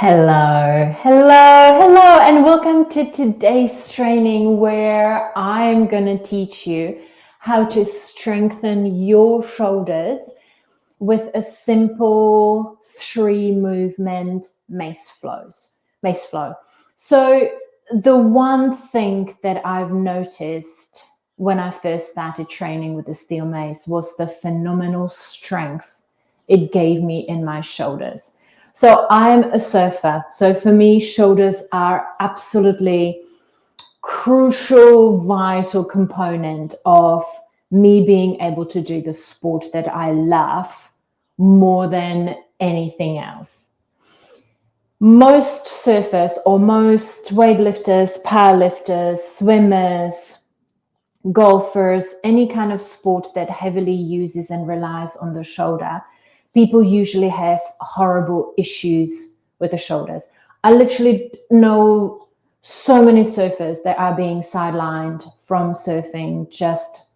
Hello, and welcome to today's training where I'm going to teach you how to strengthen your shoulders with a simple 3-movement mace flow. So the one thing that I've noticed when I first started training with the steel mace was the phenomenal strength it gave me in my shoulders. So I'm a surfer. So for me, shoulders are absolutely crucial, vital component of me being able to do the sport that I love more than anything else. Most surfers or most weightlifters, powerlifters, swimmers, golfers, any kind of sport that heavily uses and relies on the shoulder, people usually have horrible issues with the shoulders. I literally know so many surfers that are being sidelined from surfing just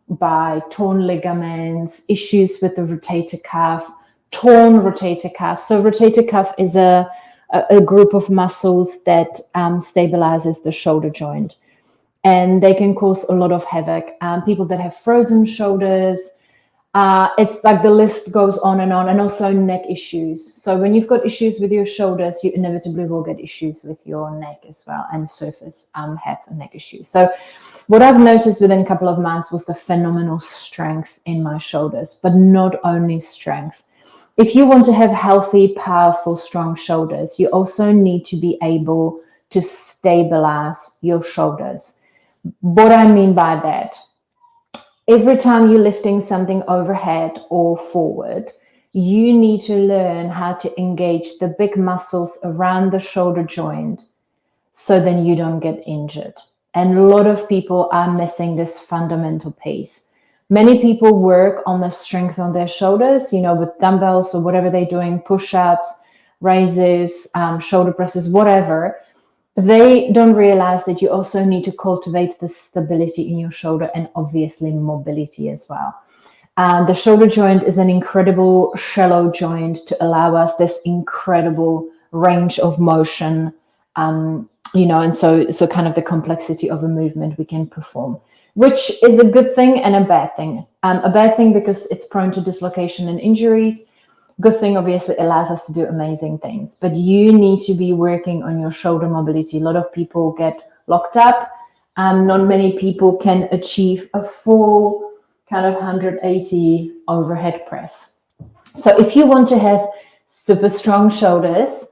by torn ligaments, issues with the rotator cuff, torn rotator cuff. So rotator cuff is a group of muscles that stabilizes the shoulder joint. And they can cause a lot of havoc. People that have frozen shoulders, it's like the list goes on, and also neck issues. So when you've got issues with your shoulders, you inevitably will get issues with your neck as well. And surfers have neck issues. So what I've noticed within a couple of months was the phenomenal strength in my shoulders, but not only strength. If you want to have healthy, powerful, strong shoulders, you also need to be able to stabilize your shoulders. What I mean by that, every time you're lifting something overhead or forward, you need to learn how to engage the big muscles around the shoulder joint so then you don't get injured. And a lot of people are missing this fundamental piece. Many people work on the strength on their shoulders, with dumbbells or whatever they're doing, push-ups, raises, shoulder presses, whatever. They don't realize that you also need to cultivate the stability in your shoulder and obviously mobility as well. The shoulder joint is an incredible shallow joint to allow us this incredible range of motion, and so kind of the complexity of a movement we can perform, which is a good thing and a bad thing. A bad thing because it's prone to dislocation and injuries. Good thing, obviously, allows us to do amazing things, but you need to be working on your shoulder mobility. A lot of people get locked up. Not many people can achieve a full kind of 180 overhead press. So if you want to have super strong shoulders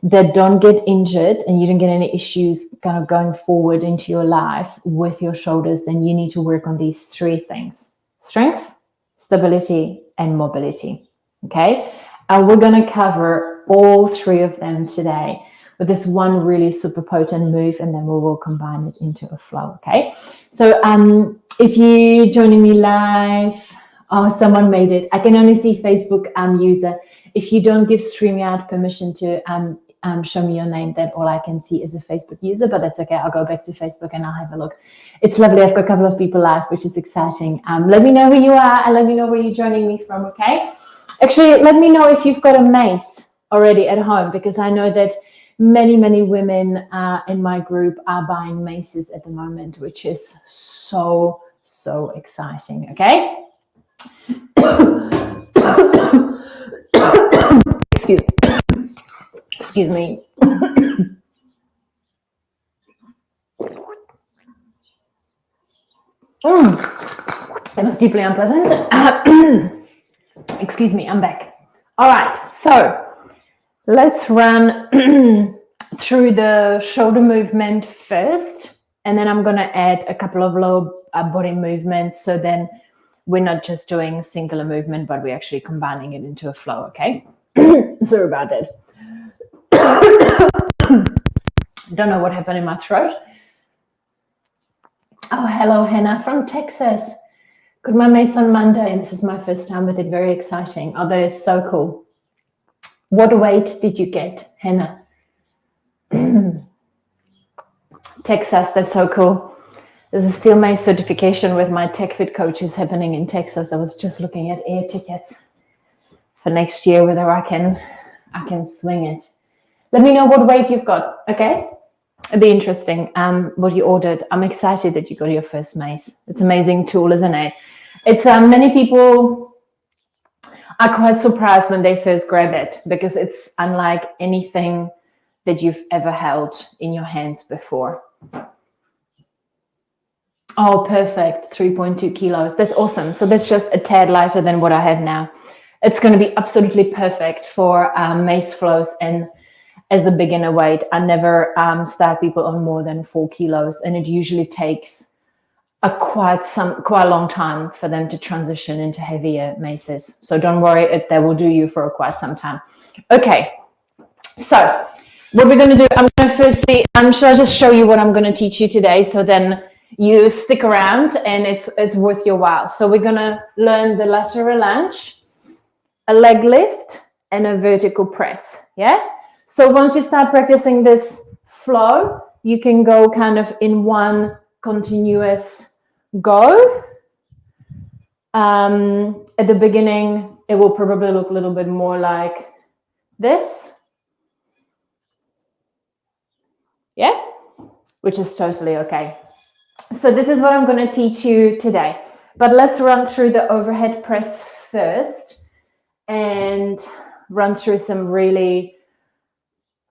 that don't get injured and you don't get any issues kind of going forward into your life with your shoulders, then you need to work on these 3 things: strength, stability, and mobility. Okay, and we're going to cover all 3 of them today with this one really super potent move, and then we will combine it into a flow. Okay, so if you're joining me live, someone made it. I can only see Facebook user. If you don't give StreamYard permission to show me your name, then all I can see is a Facebook user, but that's okay. I'll go back to Facebook and I'll have a look. It's lovely. I've got a couple of people live, which is exciting. Let me know who you are and let me know where you're joining me from. Okay. Actually, let me know if you've got a mace already at home, because I know that many women in my group are buying maces at the moment, which is so exciting. Okay. Excuse me. That was deeply unpleasant. Excuse me, I'm back. All right, so let's run through the shoulder movement first, and then I'm going to add a couple of lower body movements, so then we're not just doing singular movement, but we're actually combining it into a flow, okay? Sorry about that. Don't know what happened in my throat. Oh, hello, Hannah from Texas. Got my mace on Monday, and this is my first time with it. Very exciting. Oh, that is so cool. What weight did you get, Hannah? Texas, that's so cool. There's a steel mace certification with my TechFit coaches happening in Texas. I was just looking at air tickets for next year, whether I can swing it. Let me know what weight you've got, okay? It'd be interesting what you ordered. I'm excited that you got your first mace. It's an amazing tool, isn't it? It's many people are quite surprised when they first grab it because it's unlike anything that you've ever held in your hands before. Oh, perfect. 3.2 kilos. That's awesome. So that's just a tad lighter than what I have now. It's going to be absolutely perfect for mace flows. And as a beginner weight, I never start people on more than 4 kilos. And it usually takes quite a long time for them to transition into heavier maces. So don't worry, they will do you for quite some time. Okay, so what we're going to do, I'm going to firstly, should I just show you what I'm going to teach you today, so then you stick around and it's worth your while. So we're going to learn the lateral lunge, a leg lift, and a vertical press. Yeah. So once you start practicing this flow, you can go kind of in one continuous go. At the beginning, it will probably look a little bit more like this. Yeah, which is totally okay. So this is what I'm going to teach you today. But let's run through the overhead press first and run through some really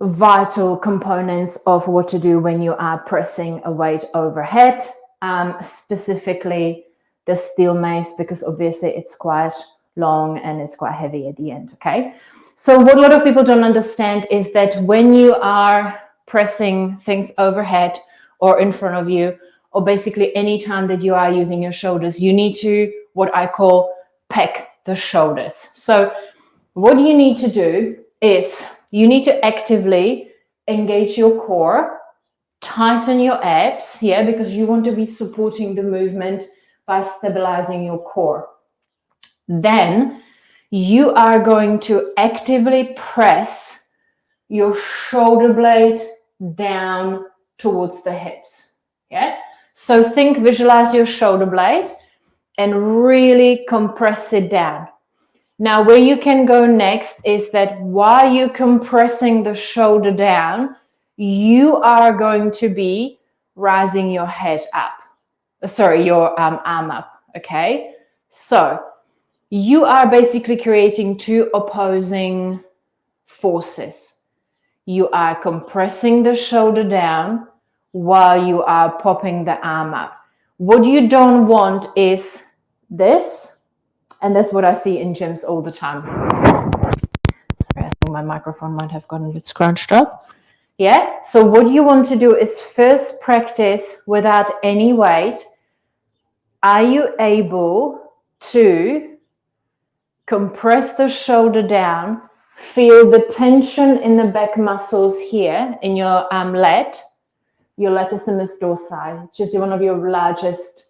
vital components of what to do when you are pressing a weight overhead, specifically the steel mace, because obviously it's quite long and it's quite heavy at the end. Okay, so what a lot of people don't understand is that when you are pressing things overhead or in front of you, or basically any time that you are using your shoulders, you need to, what I call, pec the shoulders. So what you need to do is you need to actively engage your core, tighten your abs, yeah, because you want to be supporting the movement by stabilizing your core. Then you are going to actively press your shoulder blade down towards the hips. Yeah. So visualize your shoulder blade and really compress it down. Now, where you can go next is that while you're compressing the shoulder down, you are going to be rising your head up. Your arm up. Okay. So you are basically creating two opposing forces. You are compressing the shoulder down while you are popping the arm up. What you don't want is this, and that's what I see in gyms all the time. Sorry, I think my microphone might have gotten a bit scrunched up. Yeah, so what you want to do is first practice without any weight. Are you able to compress the shoulder down? Feel the tension in the back muscles here in your lat, your latissimus dorsi. It's just one of your largest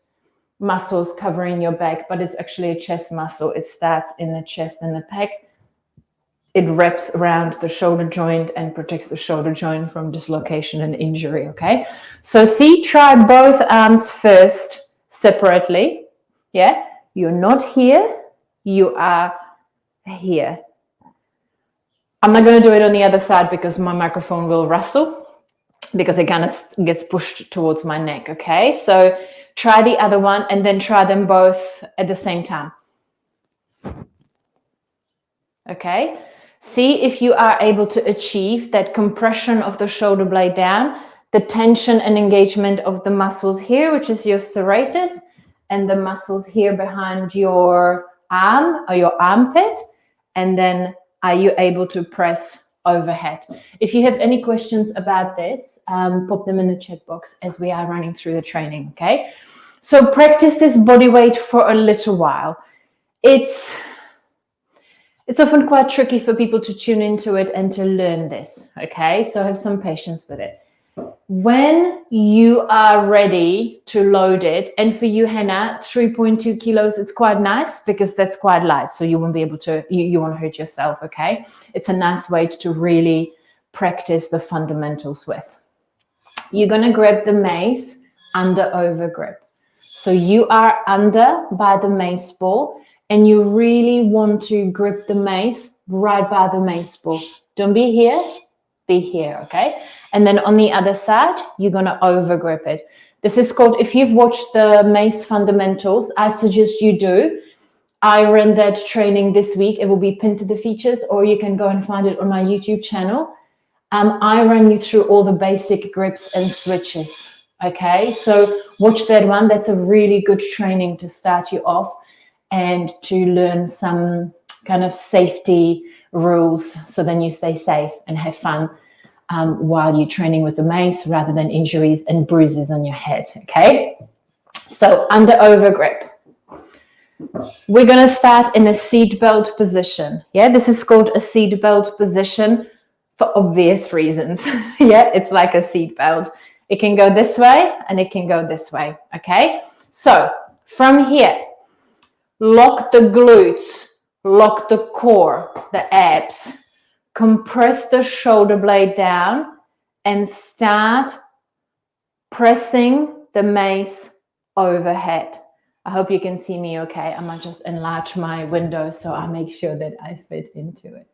muscles covering your back, but it's actually a chest muscle. It starts in the chest and the back. It wraps around the shoulder joint and protects the shoulder joint from dislocation and injury, okay? So try both arms first separately, yeah? You're not here, you are here. I'm not going to do it on the other side because my microphone will rustle because it kind of gets pushed towards my neck, okay? So try the other one and then try them both at the same time. Okay? See if you are able to achieve that compression of the shoulder blade down, the tension and engagement of the muscles here, which is your serratus, and the muscles here behind your arm or your armpit, and then are you able to press overhead? If you have any questions about this, pop them in the chat box as we are running through the training, okay? So practice this body weight for a little while. It's often quite tricky for people to tune into it and to learn this, okay? So have some patience with it. When you are ready to load it, and for you, Hannah, 3.2 kilos, it's quite nice because that's quite light. So you won't be able to, you won't hurt yourself, okay? It's a nice weight to really practice the fundamentals with. You're gonna grab the mace under over grip. So you are under by the mace ball and you really want to grip the mace right by the mace ball. Don't be here. be here, okay? And then on the other side, you're gonna over grip it. This is called, if you've watched the Mace fundamentals, I suggest you do. I ran that training this week. It will be pinned to the features, or you can go and find it on my YouTube channel. I ran you through all the basic grips and switches, okay? So watch that one. That's a really good training to start you off and to learn some kind of safety rules, so then you stay safe and have fun while you're training with the mace, rather than injuries and bruises on your head, okay? So under over grip, we're going to start in a seat belt position. Yeah, this is called a seat belt position for obvious reasons. Yeah, it's like a seat belt. It can go this way and it can go this way, okay? So from here, lock the glutes, lock the core, the abs, compress the shoulder blade down and start pressing the mace overhead. I hope you can see me okay. I might just enlarge my window so I make sure that I fit into it.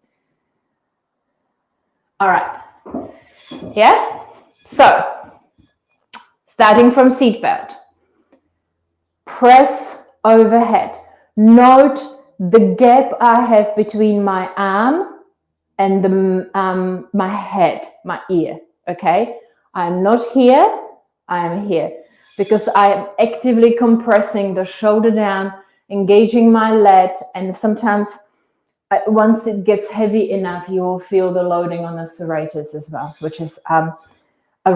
All right. Yeah? So, starting from seat belt. Press overhead. Note the gap I have between my arm and the, my head, my ear, okay? I'm not here, I am here, because I am actively compressing the shoulder down, engaging my lat, and sometimes once it gets heavy enough, you will feel the loading on the serratus as well, which is a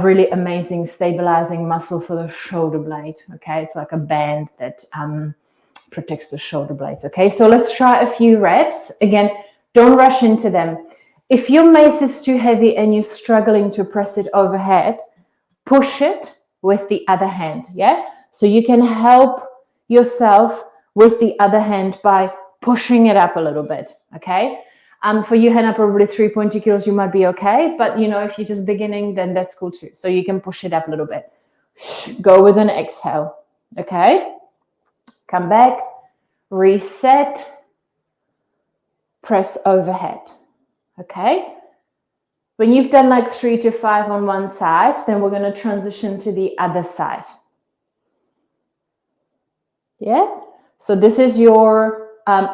really amazing stabilizing muscle for the shoulder blade, okay? It's like a band that protects the shoulder blades, okay? So let's try a few reps. Again, don't rush into them. If your mace is too heavy and you're struggling to press it overhead, push it with the other hand, yeah? So you can help yourself with the other hand by pushing it up a little bit, okay? For you, Hannah, probably 3.2 kilos, you might be okay. But, you know, if you're just beginning, then that's cool too. So you can push it up a little bit. Go with an exhale, okay? Come back, reset, press overhead, okay? When you've done like 3 to 5 on one side, then we're going to transition to the other side. Yeah? So this is your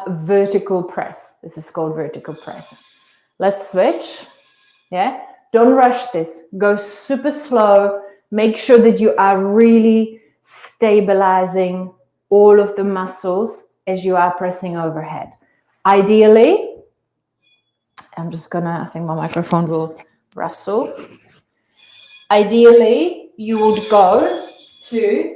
vertical press. This is called vertical press. Let's switch. Yeah? Don't rush this. Go super slow. Make sure that you are really stabilizing all of the muscles as you are pressing overhead. Ideally, I'm just gonna, I think my microphone will rustle. Ideally, you would go to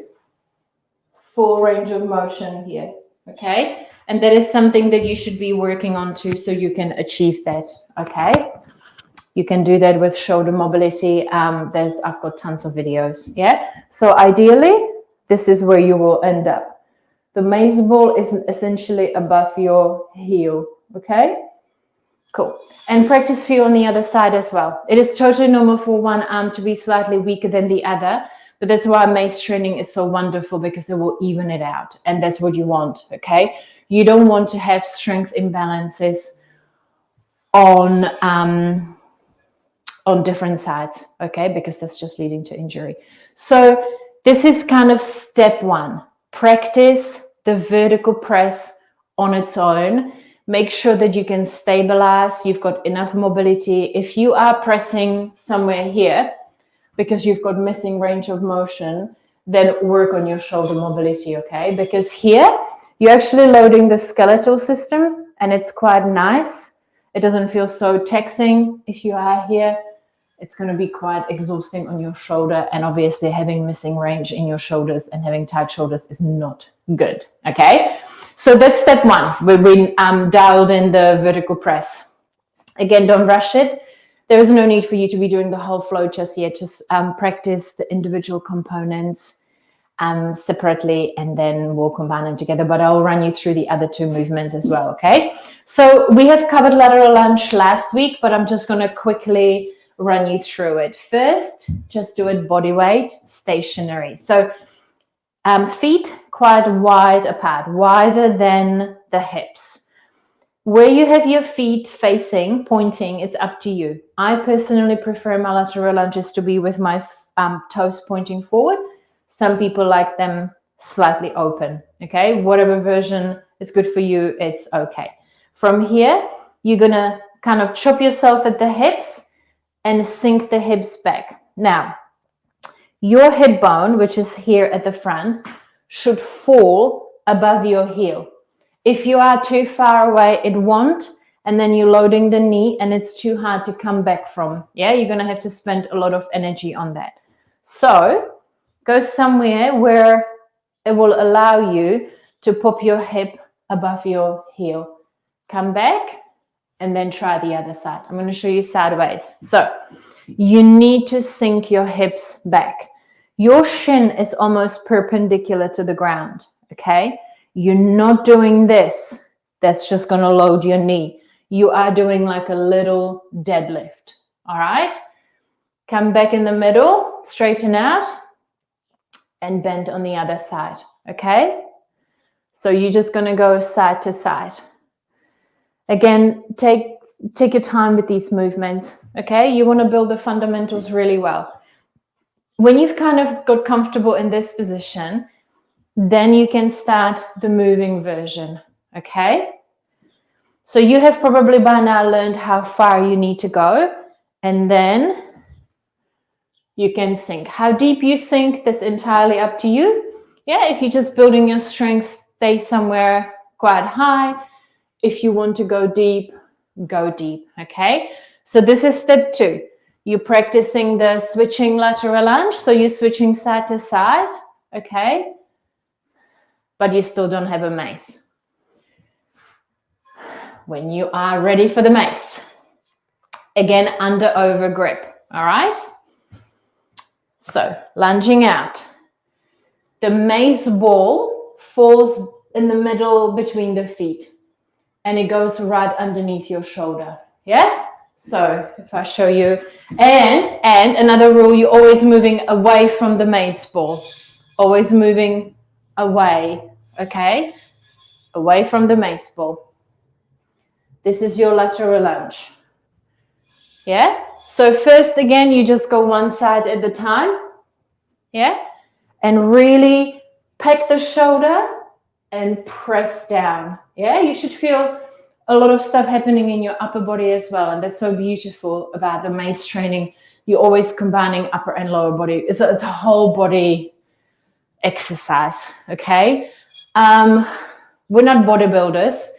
full range of motion here, okay? And that is something that you should be working on too, so you can achieve that, okay? You can do that with shoulder mobility. I've got tons of videos, yeah? So ideally, this is where you will end up. The mace ball is essentially above your heel, okay? Cool. And practice for you on the other side as well. It is totally normal for one arm to be slightly weaker than the other, but that's why mace training is so wonderful, because it will even it out. And that's what you want, okay? You don't want to have strength imbalances on different sides, okay? Because that's just leading to injury. So this is kind of step one. Practice the vertical press on its own. Make sure that you can stabilize, you've got enough mobility. If you are pressing somewhere here because you've got missing range of motion, then work on your shoulder mobility, okay? Because here, you're actually loading the skeletal system and it's quite nice. It doesn't feel so taxing if you are here. It's going to be quite exhausting on your shoulder, and obviously having missing range in your shoulders and having tight shoulders is not good, okay? So that's step one. We've dialed in the vertical press. Again, don't rush it. There is no need for you to be doing the whole flow just yet. Just practice the individual components separately, and then we'll combine them together. But I'll run you through the other two movements as well, okay? So we have covered lateral lunge last week, but I'm just going to quickly run you through it. First, just do it body weight, stationary. So feet quite wide apart, wider than the hips. Where you have your feet facing, pointing, it's up to you. I personally prefer my lateral lunges to be with my toes pointing forward. Some people like them slightly open, okay? Whatever version is good for you, it's okay. From here, you're gonna kind of chop yourself at the hips and sink the hips back. Now, your hip bone, which is here at the front, should fall above your heel. If you are too far away, it won't, and then you're loading the knee and it's too hard to come back from. Yeah, you're gonna have to spend a lot of energy on that. So go somewhere where it will allow you to pop your hip above your heel. Come back and then try the other side. I'm gonna show you sideways. So you need to sink your hips back. Your shin is almost perpendicular to the ground, okay? You're not doing this. That's just going to load your knee. You are doing like a little deadlift, all right? Come back in the middle, straighten out, and bend on the other side, okay? So you're just going to go side to side. Again, take your time with these movements, okay? You want to build the fundamentals really well. When you've kind of got comfortable in this position, then you can start the moving version, okay? So you have probably by now learned how far you need to go, and then you can sink. How deep you sink, that's entirely up to you. Yeah, if you're just building your strength, stay somewhere quite high. If you want to go deep, okay? So this is step 2. You're practicing the switching lateral lunge, so you're switching side to side, okay? But you still don't have a mace. When you are ready for the mace, again, under over grip, all right? So lunging out. The mace ball falls in the middle between the feet and it goes right underneath your shoulder, yeah? So if I show you, and another rule, you're always moving away from the mace ball, always moving away, okay? Away from the mace ball. This is your lateral lunge. Yeah? So first, again, you just go one side at a time. Yeah? And really pack the shoulder and press down. Yeah? You should feel a lot of stuff happening in your upper body as well. And that's so beautiful about the Mace training. You're always combining upper and lower body. It's a whole body exercise. Okay? We're not bodybuilders.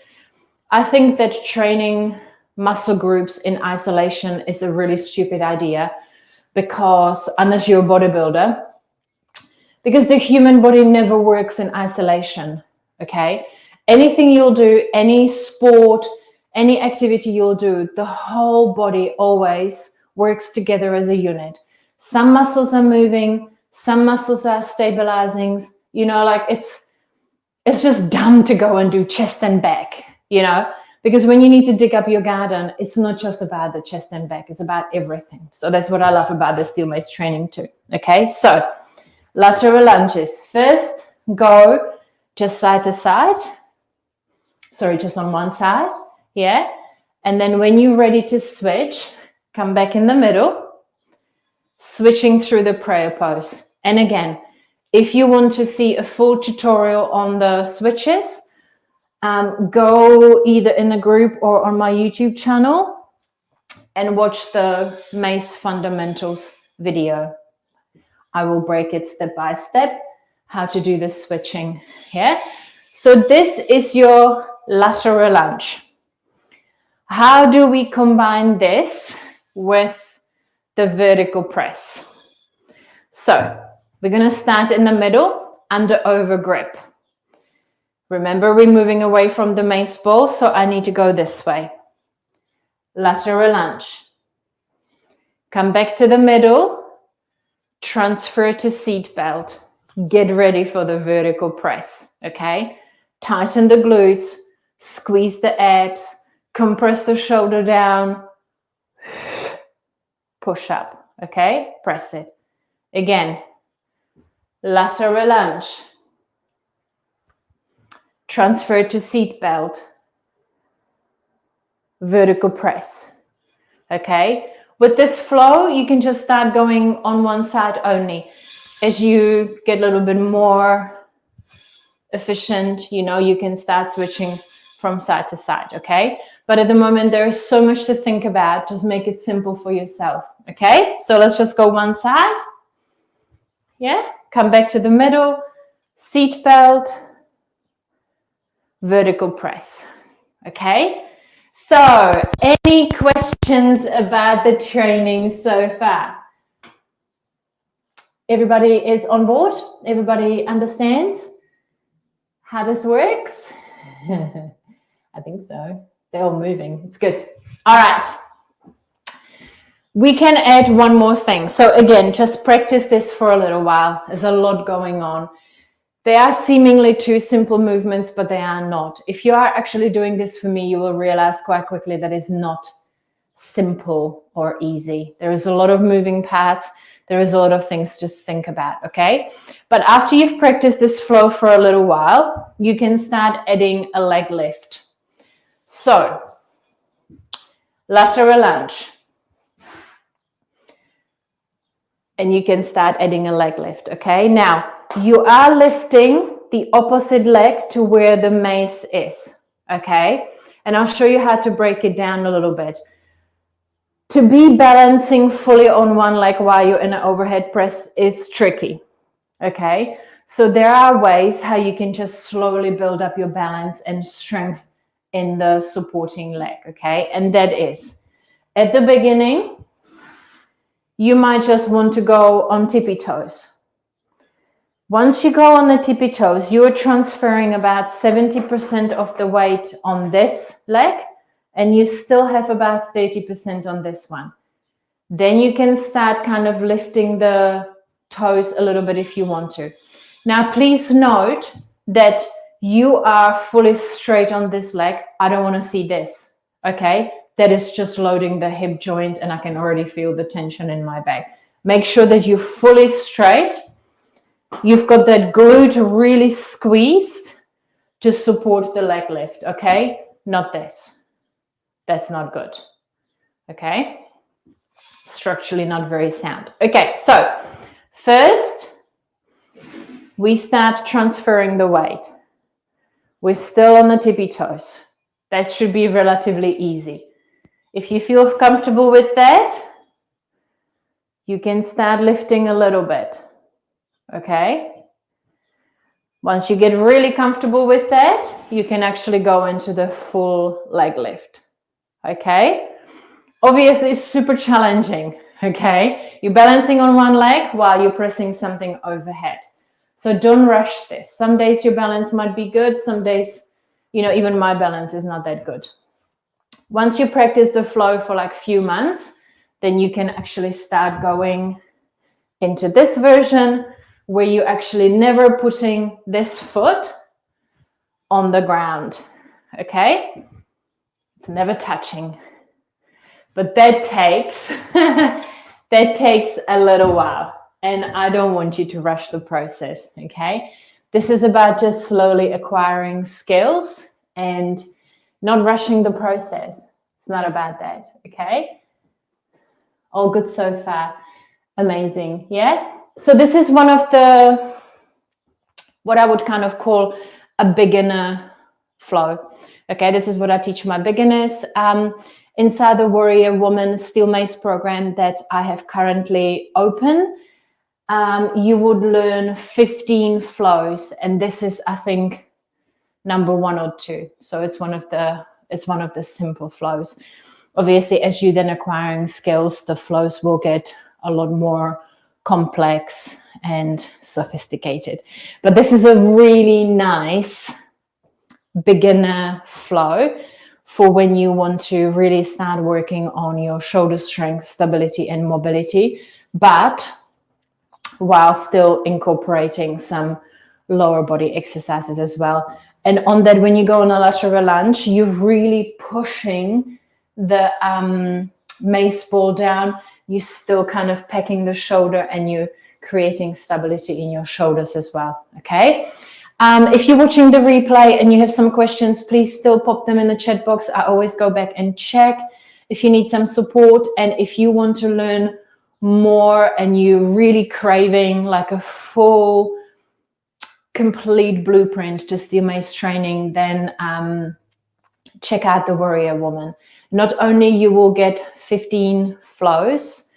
I think that training muscle groups in isolation is a really stupid idea, because unless you're a bodybuilder, because the human body never works in isolation, okay? Anything you'll do, any sport, any activity you'll do, the whole body always works together as a unit. Some muscles are moving, some muscles are stabilizing, you know, like it's just dumb to go and do chest and back, you know, because when you need to dig up your garden, it's not just about the chest and back, it's about everything. So that's what I love about the steel mace training too. Okay, so lateral lunges. First, go just side to side. Sorry, just on one side. Yeah. And then when you're ready to switch, come back in the middle, switching through the prayer pose. And again, if you want to see a full tutorial on the switches, go either in the group or on my YouTube channel and watch the Mace Fundamentals video. I will break it step by step, how to do the switching here. So this is your lateral lunge. How do we combine this with the vertical press? So we're going to start in the middle, under over grip. Remember, we're moving away from the mace ball, so I need to go this way. Lateral lunge. Come back to the middle, transfer to seat belt. Get ready for the vertical press, okay? Tighten the glutes, squeeze the abs, compress the shoulder down, push up, okay? Press it. Again, lateral lunge. Transfer to seat belt. vertical press. Okay, with this flow, you can just start going on one side only. As you get a little bit more efficient, you know, you can start switching from side to side, okay? But at the moment, there is so much to think about. Just make it simple for yourself, okay? So let's just go one side. Yeah, come back to the middle, seat belt, vertical press, okay? So, any questions about the training so far? Everybody is on board? Everybody understands how this works? I think so. They're all moving. It's good. All right. We can add one more thing. So again, just practice this for a little while. There's a lot going on. They are seemingly two simple movements, but they are not. If you are actually doing this for me, you will realize quite quickly that it's not simple or easy. There is a lot of moving parts. There is a lot of things to think about, okay? But after you've practiced this flow for a little while, you can start adding a leg lift. So, lateral lunge. And you can start adding a leg lift, okay? Now, you are lifting the opposite leg to where the mace is, okay? And I'll show you how to break it down a little bit. To be balancing fully on one leg while you're in an overhead press is tricky, okay? So there are ways how you can just slowly build up your balance and strength in the supporting leg, okay? And that is, at the beginning, you might just want to go on tippy toes. Once you go on the tippy toes, you're transferring about 70% of the weight on this leg, and you still have about 30% on this one. Then you can start kind of lifting the toes a little bit if you want to. Now, please note that you are fully straight on this leg. I don't want to see this, okay? That is just loading the hip joint, and I can already feel the tension in my back. Make sure that you're fully straight. You've got that glute really squeezed to support the leg lift, okay? Not this. That's not good, okay? Structurally not very sound. Okay, so first, we start transferring the weight. We're still on the tippy toes. That should be relatively easy. If you feel comfortable with that, you can start lifting a little bit, okay? Once you get really comfortable with that, you can actually go into the full leg lift, okay? Obviously, it's super challenging, okay? You're balancing on one leg while you're pressing something overhead. So don't rush this. Some days your balance might be good. Some days, you know, even my balance is not that good. Once you practice the flow for like a few months, then you can actually start going into this version where you're actually never putting this foot on the ground, okay? It's never touching. But that takes a little while, and I don't want you to rush the process, okay? This is about just slowly acquiring skills and not rushing the process. It's not about that, okay? All good so far. Amazing, yeah? So this is one of the, what I would kind of call a beginner flow. Okay, this is what I teach my beginners. Inside the Warrior Woman Steel Mace program that I have currently open, you would learn 15 flows, and this is, I think, number 1 or 2. So it's one of the simple flows. Obviously, as you then acquiring skills, the flows will get a lot more complex and sophisticated. But this is a really nice beginner flow for when you want to really start working on your shoulder strength, stability, and mobility, but while still incorporating some lower body exercises as well. And on that, when you go on a lateral lunge, you're really pushing the mace ball down. You're still kind of packing the shoulder, and you're creating stability in your shoulders as well, okay? If you're watching the replay and you have some questions, please still pop them in the chat box. I always go back and check if you need some support. And if you want to learn more and you're really craving like a full, complete blueprint to Steel Mace training, then check out the Warrior Woman. Not only you will get 15 flows,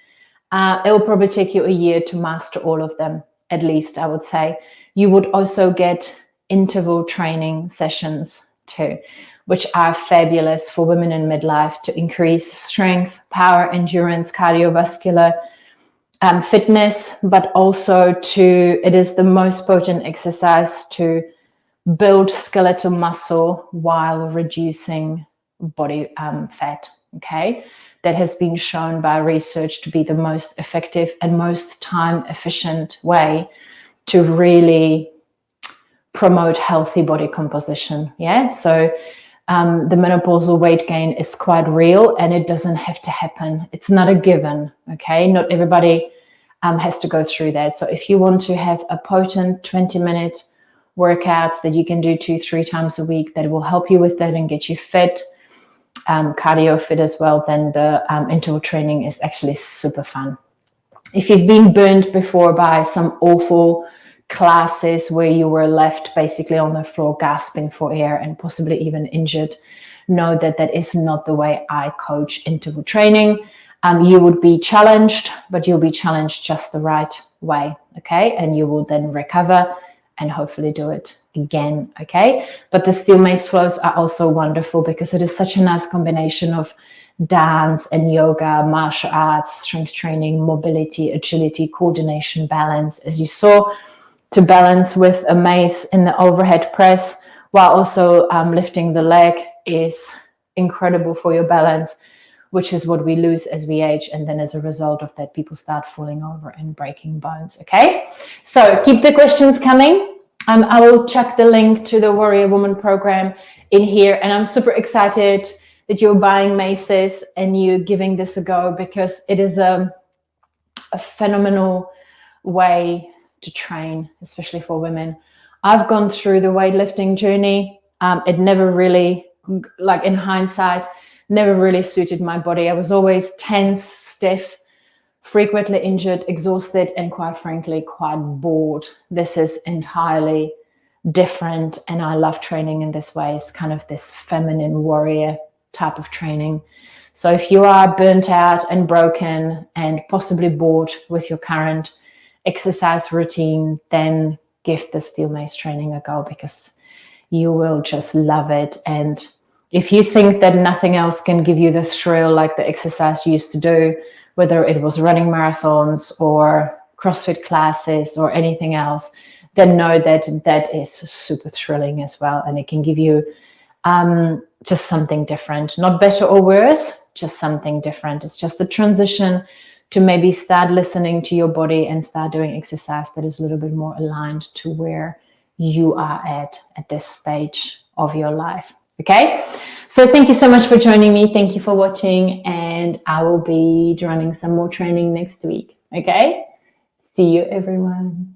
it will probably take you a year to master all of them, at least I would say. You would also get interval training sessions too, which are fabulous for women in midlife to increase strength, power, endurance, cardiovascular fitness, but also it is the most potent exercise to build skeletal muscle while reducing body fat. Okay, that has been shown by research to be the most effective and most time efficient way to really promote healthy body composition. Yeah, so the menopausal weight gain is quite real and it doesn't have to happen. It's not a given. Okay, not everybody has to go through that. So if you want to have a potent 20-minute workouts that you can do 2-3 times a week that will help you with that and get you fit, cardio fit as well, then the interval training is actually super fun. If you've been burned before by some awful classes where you were left basically on the floor gasping for air and possibly even injured, know that that is not the way I coach interval training. You would be challenged, but you'll be challenged just the right way, okay? And you will then recover and hopefully do it again, okay? But the Steel Mace flows are also wonderful because it is such a nice combination of dance and yoga, martial arts, strength training, mobility, agility, coordination, balance, as you saw, to balance with a mace in the overhead press while also lifting the leg is incredible for your balance, which is what we lose as we age. And then as a result of that, people start falling over and breaking bones, okay? So keep the questions coming. I will chuck the link to the Warrior Woman program in here. And I'm super excited that you're buying maces and you're giving this a go because it is a phenomenal way to train, especially for women. I've gone through the weightlifting journey. It never really, like in hindsight, never really suited my body. I was always tense, stiff, frequently injured, exhausted, and quite frankly, quite bored. This is entirely different. And I love training in this way. It's kind of this feminine warrior type of training. So if you are burnt out and broken and possibly bored with your current exercise routine, then give the Steel Mace training a go because you will just love it. And if you think that nothing else can give you the thrill like the exercise you used to do, whether it was running marathons or CrossFit classes or anything else, then know that that is super thrilling as well. And it can give you just something different, not better or worse, just something different. It's just the transition to maybe start listening to your body and start doing exercise that is a little bit more aligned to where you are at this stage of your life. Okay, so thank you so much for joining me. Thank you for watching, and I will be running some more training next week. Okay, see you everyone.